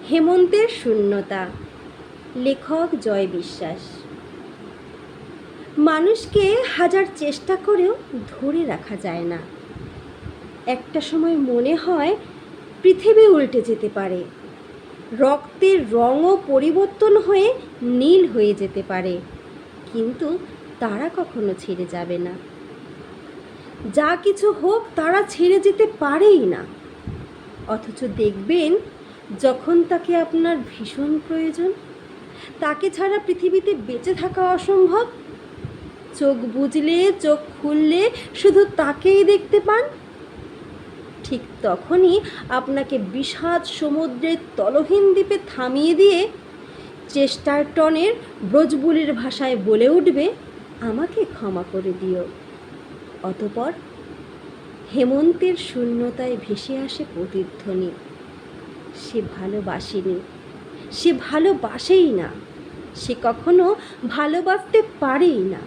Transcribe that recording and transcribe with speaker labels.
Speaker 1: হেমন্তের শূন্যতা, লেখক জয় বিশ্বাস। মানুষকে হাজার চেষ্টা করেও ধরে রাখা যায় না। একটা সময় মনে হয় পৃথিবী উল্টে যেতে পারে, রক্তের রঙও পরিবর্তন হয়ে নীল হয়ে যেতে পারে, কিন্তু তারা কখনো ছেড়ে যাবে না। যা কিছু হোক তারা ছেড়ে যেতে পারেই না। অথচ দেখবেন, যখন তাকে আপনার ভীষণ প্রয়োজন, তাকে ছাড়া পৃথিবীতে বেঁচে থাকা অসম্ভব, চোখ বুজলে চোখ খুললে শুধু তাকেই দেখতে পান, ঠিক তখনই আপনাকে বিষাদ সমুদ্রের তলহীন দ্বীপে থামিয়ে দিয়ে চেষ্টার টনের ব্রজবুলির ভাষায় বলে উঠবে, আমাকে ক্ষমা করে দিও। অতঃপর হেমন্তের শূন্যতায় ভেসে আসে প্রতিধ্বনি, সে ভালোবাসেনি, সে ভালোবাসেই না, সে কখনো ভালোবাসতে পারেই না।